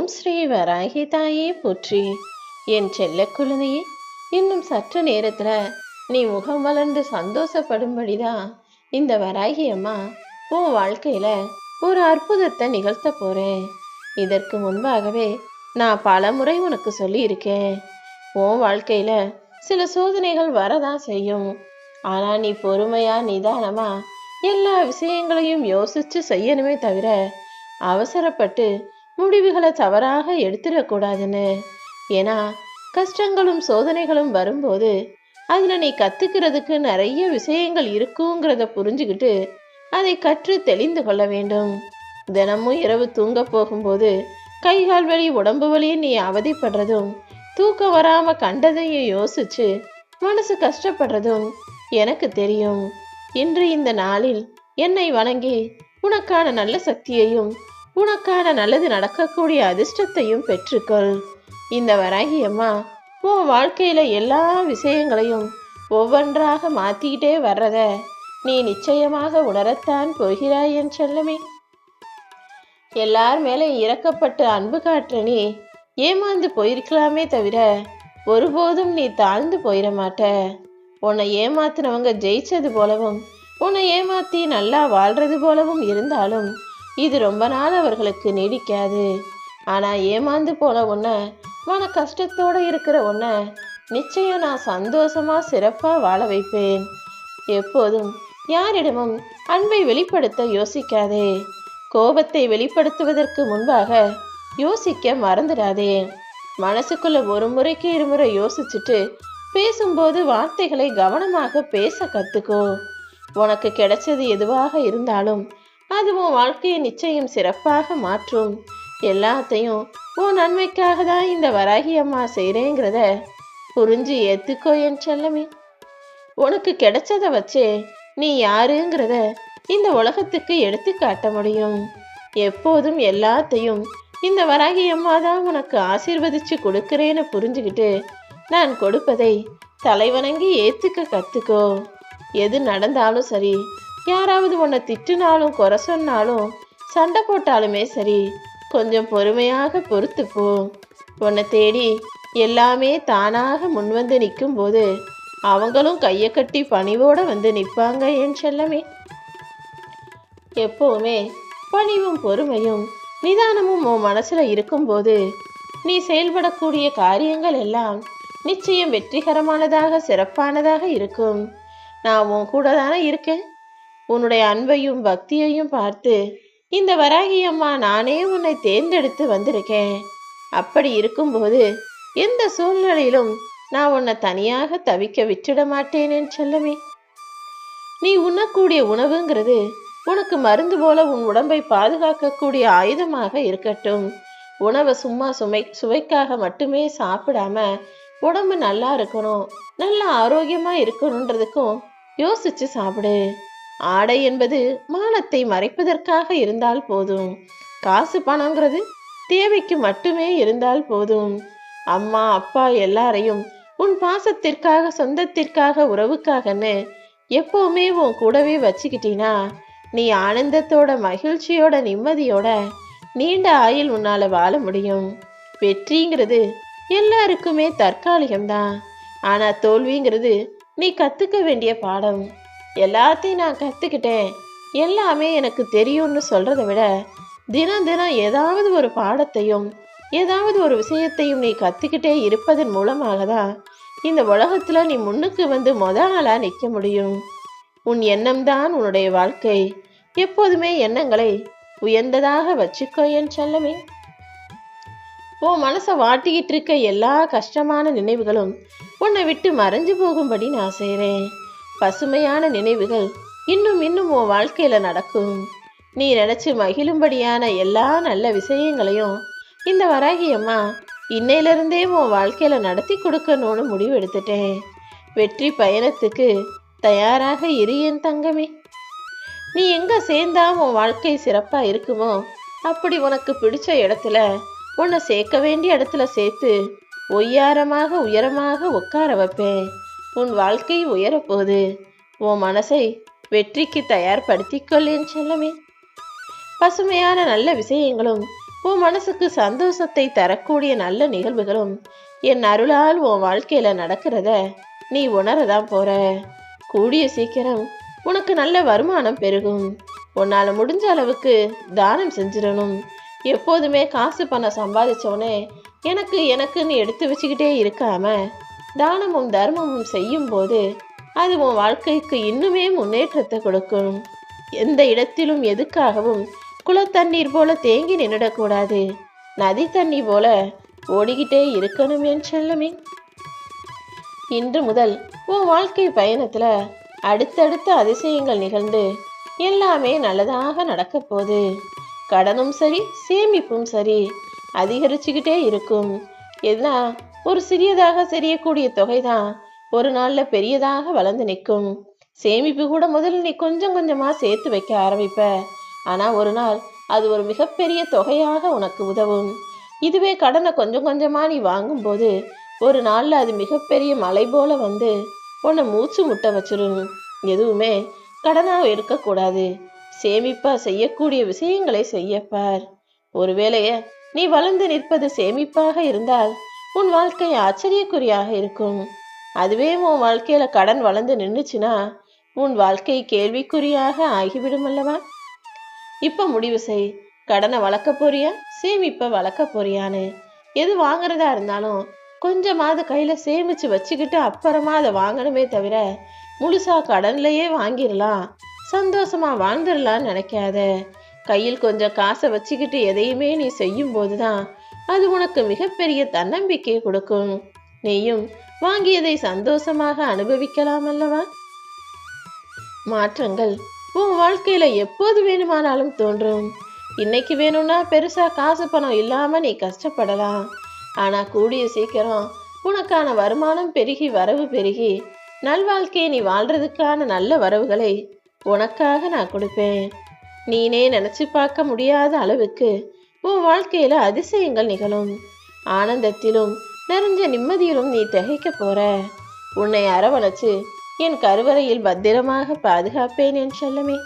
ஓம் ஸ்ரீ வராகி தாயே போற்றி. என் செல்ல குழந்தையே, இன்னும் சற்று நேரத்துல நீ முகம் மலர்ந்து சந்தோஷப்படும்படிதான் இந்த வராகி அம்மா உன் வாழ்க்கையில ஒரு அற்புதத்தை நிகழ்த்த போறேன். இதற்கு முன்பாகவே நான் பல முறை உனக்கு சொல்லி இருக்கேன். உன் வாழ்க்கையில சில சோதனைகள் வரதான் செய்யும். ஆனா நீ பொறுமையா நிதானமா எல்லா விஷயங்களையும் யோசிச்சு செய்யணுமே தவிர அவசரப்பட்டு முடிவுகளை தவறாக எடுத்துடக்கூடாதுன்னு. ஏன்னா கஷ்டங்களும் சோதனைகளும் வரும்போது அதுல நீ கத்துக்கிறதுக்கு நிறைய விஷயங்கள் இருக்குங்கிறத புரிஞ்சுக்கிட்டு அதை கற்று தெளிந்து கொள்ள வேண்டும். தினமும் இரவு தூங்க போகும்போது கைகால் வலி உடம்பு வலி நீ அவதிப்படுறதும், தூக்கம் வராம கண்டதையும் யோசிச்சு மனசு கஷ்டப்படுறதும் எனக்கு தெரியும். இன்று இந்த நாளில் என்னை வணங்கி உனக்கான நல்ல சக்தியையும் உனக்கான நல்லது நடக்கக்கூடிய அதிர்ஷ்டத்தையும் பெற்றுக்கொள். இந்த வராகி அம்மா உன் வாழ்க்கையில எல்லா விஷயங்களையும் ஒவ்வொன்றாக மாத்திக்கிட்டே வர்றத நீ நிச்சயமாக உணரத்தான் போகிறாய் என் செல்லமே. எல்லார் மேலே இறக்கப்பட்டு அன்பு காற்ற நீ ஏமாந்து போயிருக்கலாமே தவிர ஒருபோதும் நீ தாழ்ந்து போயிட மாட்ட. உன்னை ஏமாத்தினவங்க ஜெயிச்சது போலவும் உன்னை ஏமாத்தி நல்லா வாழ்றது போலவும் இருந்தாலும் இது ரொம்ப நாள் அவர்களுக்கு நீடிக்காது. ஆனா ஏமாந்து போன உன்னை, மன கஷ்டத்தோட இருக்கிற உன்னை நிச்சயம் நான் சந்தோஷமா சிறப்பா வாழ வைப்பேன். எப்போதும் யாரிடமும் அன்பை வெளிப்படுத்த யோசிக்காதே. கோபத்தை வெளிப்படுத்துவதற்கு முன்பாக யோசிக்க மறந்துடாதே. மனசுக்குள்ள ஒரு முறைக்கு இருமுறை யோசிச்சுட்டு பேசும்போது வார்த்தைகளை கவனமாக பேச கத்துக்கோ. உனக்கு கிடைச்சது எதுவாக இருந்தாலும் அது உன் வாழ்க்கையை நிச்சயம் சிறப்பாக மாற்றும். எல்லாத்தையும் உன் நன்மைக்காக தான் இந்த வராகி அம்மா செய்கிறேங்கிறத புரிஞ்சு ஏத்துக்கோ என் செல்லமே. உனக்கு கிடைச்சத வச்சே நீ யாருங்கிறத இந்த உலகத்துக்கு எடுத்து காட்ட முடியும். எப்போதும் எல்லாத்தையும் இந்த வராகி அம்மா தான் உனக்கு ஆசீர்வதிச்சு கொடுக்கிறேன்னு புரிஞ்சுக்கிட்டு நான் கொடுப்பதை தலைவணங்கி ஏத்துக்க கத்துக்கோ. எது நடந்தாலும் சரி, யாராவது உன்னை திட்டுனாலும் குறை சொன்னாலும் சண்டை போட்டாலுமே சரி, கொஞ்சம் பொறுமையாக பொறுத்துப்போ. உன்னை தேடி எல்லாமே தானாக முன்வந்து நிற்கும் போது அவங்களும் கையை கட்டி பணிவோட வந்து நிற்பாங்க என் செல்லமே. எப்பவுமே பணிவும் பொறுமையும் நிதானமும் உன் மனசுல இருக்கும்போது நீ செயல்படக்கூடிய காரியங்கள் எல்லாம் நிச்சயம் வெற்றிகரமானதாக சிறப்பானதாக இருக்கும். நான் உன் கூட தானே இருக்கேன். உன்னுடைய அன்பையும் பக்தியையும் பார்த்து இந்த வராகி அம்மா நானே உன்னை தேர்ந்தெடுத்து வந்திருக்கேன். அப்படி இருக்கும்போது எந்த சூழ்நிலையிலும் நான் உன்னை தனியாக தவிக்க விட்டுட மாட்டேன் என் செல்லமே. நீ உண்ணக்கூடிய உணவுங்கிறது உனக்கு மருந்து போல உன் உடம்பை பாதுகாக்கக்கூடிய ஆயுதமாக இருக்கட்டும். உணவை சும்மா சுவைக்காக மட்டுமே சாப்பிடாம உடம்பு நல்லா இருக்கணும், நல்லா ஆரோக்கியமா இருக்கணுன்றதுக்கும் யோசிச்சு சாப்பிடு. ஆடை என்பது மானத்தை மறைப்பதற்காக இருந்தால் போதும். காசு பணங்கிறது தேவைக்கு மட்டுமே இருந்தால் போதும். அம்மா அப்பா எல்லாரையும் உன் பாசத்திற்காக, சொந்தத்திற்காக, உறவுக்காகன்னு எப்பவுமே உன் கூடவே வச்சுக்கிட்டீனா நீ ஆனந்தத்தோட, மகிழ்ச்சியோட, நிம்மதியோட நீண்ட ஆயுள் உன்னால வாழ முடியும். வெற்றிங்கிறது எல்லாருக்குமே தற்காலிகம்தான். ஆனா தோல்விங்கிறது நீ கத்துக்க வேண்டிய பாடம். எல்லாத்தையும் நான் கத்துக்கிட்டேன், எல்லாமே எனக்கு தெரியும்னு சொல்றதை விட தினம் தினம் ஏதாவது ஒரு பாடத்தையும் ஏதாவது ஒரு விஷயத்தையும் நீ கத்துக்கிட்டே இருப்பதன் மூலமாக தான் இந்த உலகத்துல நீ முன்னுக்கு வந்து ஆளா நிற்க முடியும். உன் எண்ணம் தான் உன்னுடைய வாழ்க்கை. எப்போதுமே எண்ணங்களை உயர்ந்ததாக வச்சுக்கோ என் செல்லமே. உன் மனசை வாட்டிக்கிட்டு இருக்க எல்லா கஷ்டமான நினைவுகளும் உன்னை விட்டு மறைஞ்சு போகும்படி நான் செய்கிறேன். பசுமையான நினைவுகள் இன்னும் இன்னும் உன் வாழ்க்கையில நடக்கும். நீ நினைச்சு மகிழும்படியான எல்லா நல்ல விஷயங்களையும் இந்த வராகி அம்மா இன்னையிலிருந்தே உன் வாழ்க்கையில நடத்தி கொடுக்கணும்னு முடிவு எடுத்துட்டேன். வெற்றி பயணத்துக்கு தயாராக இரு என் தங்கமே. நீ எங்க சேர்ந்தா உன் வாழ்க்கை சிறப்பா இருக்குமோ அப்படி உனக்கு பிடிச்ச இடத்துல, உன்னை சேர்க்க வேண்டிய இடத்துல சேர்த்து ஒய்யாரமாக உயரமாக உட்கார வைப்பேன். உன் வாழ்க்கை உயரப்போகுது. உன் மனசை வெற்றிக்கு தயார்படுத்திக்கொள் என் செல்லமே. பசுமையான நல்ல விஷயங்களும் உன் மனசுக்கு சந்தோஷத்தை தரக்கூடிய நல்ல நிகழ்வுகளும் என் அருளால் உன் வாழ்க்கையில நடக்கிறத நீ உணரதான் போற. கூடிய சீக்கிரம் உனக்கு நல்ல வருமானம் பெருகும். உன்னால முடிஞ்ச அளவுக்கு தானம் செஞ்சிடணும். எப்போதுமே காசு பணம் சம்பாதிச்சவனே எனக்கு எனக்குன்னு எடுத்து வச்சுக்கிட்டே இருக்காம தானமும் தர்மமும் செய்யும் போது அது உன் வாழ்க்கைக்கு இன்னுமே முன்னேற்றத்தை கொடுக்கும். எந்த இடத்திலும் எதுக்காகவும் குளத்தண்ணீர் போல தேங்கி நின்றுடக்கூடாது. நதி தண்ணி போல ஓடிக்கிட்டே இருக்கணும் என் செல்லமே. இன்று முதல் உன் வாழ்க்கை பயணத்துல அடுத்தடுத்த அதிசயங்கள் நிகழ்ந்து எல்லாமே நல்லதாக நடக்க போகுது. கடனும் சரி சேமிப்பும் சரி அதிகரிச்சுக்கிட்டே இருக்கும். ஏன்னா ஒரு சிறியதாக தெரியக்கூடிய தொகைதான் ஒரு நாள்ல பெரியதாக வளர்ந்து நிற்கும். சேமிப்பு கூட முதல்ல நீ கொஞ்சம் கொஞ்சமா சேர்த்து வைக்க ஆரம்பிப்ப. ஆனா ஒரு நாள் அது ஒரு மிகப்பெரிய தொகையாக உனக்கு உதவும். இதுவே கடனை கொஞ்சம் கொஞ்சமா நீ வாங்கும்போது ஒரு நாள்ல அது மிகப்பெரிய மலை போல வந்து உன்னை மூச்சு முட்ட வச்சிடும். எதுவுமே கடனா எடுக்கக்கூடாது. சேமிப்பா செய்யக்கூடிய விஷயங்களை செய்யப்பார். ஒருவேளைய நீ வளர்ந்து நிற்பது சேமிப்பாக இருந்தால் உன் வாழ்க்கை ஆச்சரியக்குறியாக இருக்கும். அதுவே உன் வாழ்க்கையில கடன் வளர்ந்து நின்றுச்சுன்னா உன் வாழ்க்கை கேள்விக்குறியாக ஆகிவிடும் அல்லவா? இப்ப முடிவு செய். கடனை வளர்க்க போறியா சேமிப்ப வளர்க்க போறியான்னு. எது வாங்குறதா இருந்தாலும் கொஞ்சமாவது கையில சேமிச்சு வச்சுக்கிட்டு அப்புறமா அதை வாங்கணுமே தவிர முழுசா கடன்லையே வாங்கிடலாம் சந்தோஷமா வாழ்ந்துடலான்னு நினைக்காத. கையில் கொஞ்சம் காசை வச்சுக்கிட்டு எதையுமே நீ செய்யும் போதுதான் அது உனக்கு மிகப்பெரிய தன்னம்பிக்கையை கொடுக்கும். நீயும் வாங்கியதை சந்தோஷமாக அனுபவிக்கலாம் அல்லவா? மாற்றங்கள் உன் வாழ்க்கையில எப்போது வேணுமானாலும் தோன்றும். இன்னைக்கு வேணும்னா பெருசா காசு பணம் இல்லாம நீ கஷ்டப்படலாம். ஆனா கூடிய சீக்கிரம் உனக்கான வருமானம் பெருகி வரவு பெருகி நல்வாழ்க்கையை நீ வாழ்றதுக்கான நல்ல வரவுகளை உனக்காக நான் கொடுப்பேன். நீனே நினைச்சு பார்க்க முடியாத அளவுக்கு உன் வாழ்க்கையில அதிசயங்கள் நிகழும். ஆனந்தத்திலும் நிறைஞ்ச நிம்மதியிலும் நீ திகைக்க போற. உன்னை அரவணைச்சு என் கருவறையில் பத்திரமாக பாதுகாப்பேன் என் செல்லமே.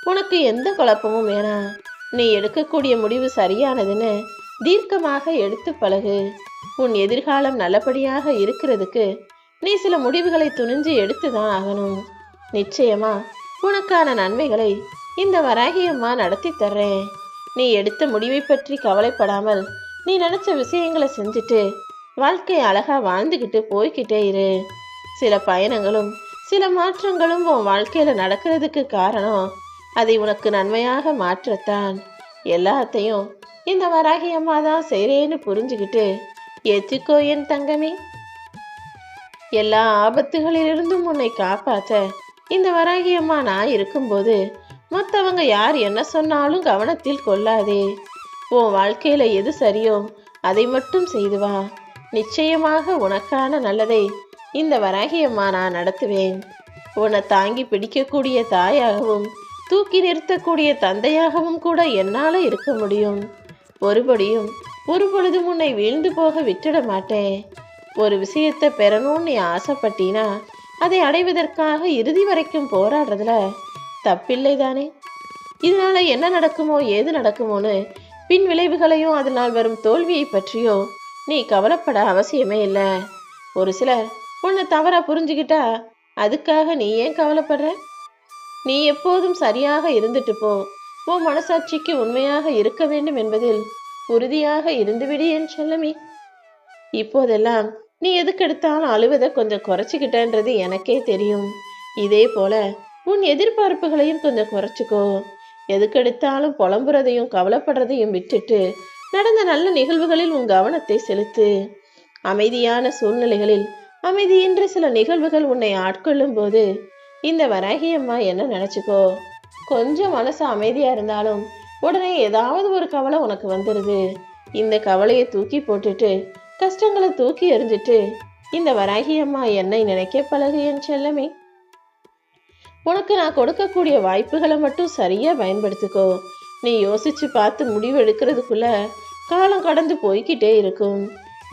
உனக்கு எந்த குழப்பமும் வேணாம். நீ எடுக்கக்கூடிய முடிவு சரியானதுன்னு தீர்க்கமாக எடுத்து பழகு. உன் எதிர்காலம் நல்லபடியாக இருக்கிறதுக்கு நீ சில முடிவுகளை துணிஞ்சு எடுத்துதான் ஆகணும். நிச்சயமா உனக்கான நன்மைகளை இந்த வராகியம்மா நடத்தி தர்றேன். நீ எடுத்த முடிவை பற்றி கவலைப்படாமல் நீ நினைச்ச விஷயங்களை செஞ்சுட்டு வாழ்க்கை அழகா வாழ்ந்துக்கிட்டு போய்கிட்டே இரு. சில பயணங்களும் சில மாற்றங்களும் உன் வாழ்க்கையில நடக்கிறதுக்கு காரணம் அதை உனக்கு நன்மையாக மாற்றத்தான். எல்லாத்தையும் இந்த வராகி அம்மா தான் செய்றேன்னு புரிஞ்சுக்கிட்டு ஏத்துக்கோ என் தங்கமே. எல்லா ஆபத்துகளிலிருந்தும் உன்னை காப்பாற்ற இந்த வராகி அம்மா நான் இருக்கும்போது மற்றவங்க யார் என்ன சொன்னாலும் கவனத்தில் கொள்ளாதே. உன் வாழ்க்கையில எது சரியோ அதை மட்டும் செய்து வா. நிச்சயமாக உனக்கான நல்லதை இந்த வராகி அம்மா நான் நடத்துவேன். உன்னை தாங்கி பிடிக்கக்கூடிய தாயாகவும் தூக்கி நிறுத்தக்கூடிய தந்தையாகவும் கூட என்னால இருக்க முடியும். ஒருபடியும் ஒரு பொழுதும் உன்னை வீழ்ந்து போக விட்டுட மாட்டேன். ஒரு விஷயத்தை பெறணும்னு நீ ஆசைப்பட்டீனா அதை அடைவதற்காக இறுதி வரைக்கும் போராடுறதுல தப்பில்லை தானே. இதனால என்ன நடக்குமோ ஏது நடக்குமோன்னு பின் விளைவுகளையும் அதனால் வரும் தோல்வியை பற்றியோ நீ கவலைப்பட அவசியமே இல்லை. ஒரு சிலர் உன்னை தவறா புரிஞ்சுக்கிட்டா அதுக்காக நீ ஏன் கவலைப்படுற? நீ எப்போதும் சரியாக இருந்துட்டு போ. உன் மனசாட்சிக்கு உண்மையாக இருக்க வேண்டும் என்பதில் உறுதியாக இருந்துவிடு என் செல்லமே. இப்போதெல்லாம் நீ எதுக்கெடுத்தாலும் அழுவதை கொஞ்சம் குறைச்சிக்கிட்டன்றது எனக்கே தெரியும். இதே போல உன் எதிர்பார்ப்புகளையும் கொஞ்சம் குறைச்சிக்கோ. எதுக்கெடுத்தாலும் புலம்புறதையும் கவலைப்படுறதையும் விட்டுட்டு நடந்த நல்ல நிகழ்வுகளில் உன் கவனத்தை செலுத்து. அமைதியான சூழ்நிலைகளில் அமைதியின்றி சில நிகழ்வுகள் உன்னை ஆட்கொள்ளும் போது இந்த வராகி அம்மா என்ன நினைச்சுக்கோ. கொஞ்சம் மனசு அமைதியா இருந்தாலும் உடனே ஏதாவது ஒரு கவலை உனக்கு வந்துடுது. இந்த கவலையை தூக்கி போட்டுட்டு கஷ்டங்களை தூக்கி எறிஞ்சிட்டு இந்த வராகி அம்மா என்னை நினைக்க பழகு என் செல்லமே. உனக்கு நான் கொடுக்கக்கூடிய வாய்ப்புகளை மட்டும் சரியா பயன்படுத்திக்கோ. நீ யோசிச்சு பார்த்து முடிவு எடுக்கிறதுக்குள்ள காலம் கடந்து போய்கிட்டே இருக்கும்.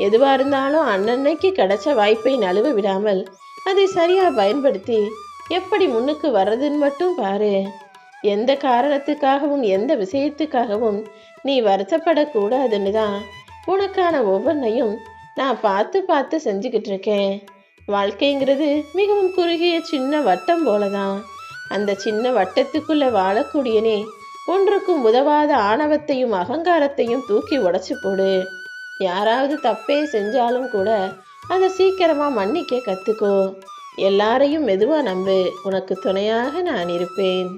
எதுவா இருந்தாலும் அன்னன்னைக்கு கிடைச்ச வாய்ப்பை நழுவ விடாமல் அதை சரியா பயன்படுத்தி எப்படி முன்னுக்கு வர்றதுன்னு மட்டும் பாரு. எந்த காரணத்துக்காகவும் எந்த விஷயத்துக்காகவும் நீ வருத்தப்படக்கூடாதுன்னு தான் உனக்கான ஒவ்வொன்றையும் நான் பார்த்து பார்த்து செஞ்சுக்கிட்டு இருக்கேன். வாழ்க்கைங்கிறது மிகவும் குறுகிய சின்ன வட்டம் போலதான். அந்த சின்ன வட்டத்துக்குள்ள வாழக்கூடிய நீ ஒன்றுக்கும் உதவாத ஆணவத்தையும் அகங்காரத்தையும் தூக்கி உடைச்சு போடு. யாராவது தப்பே செஞ்சாலும் கூட அதை சீக்கிரமா மன்னிக்க கத்துக்கோ. எல்லாரையும் மெதுவா நம்பு. உனக்கு துணையாக நான் இருப்பேன்.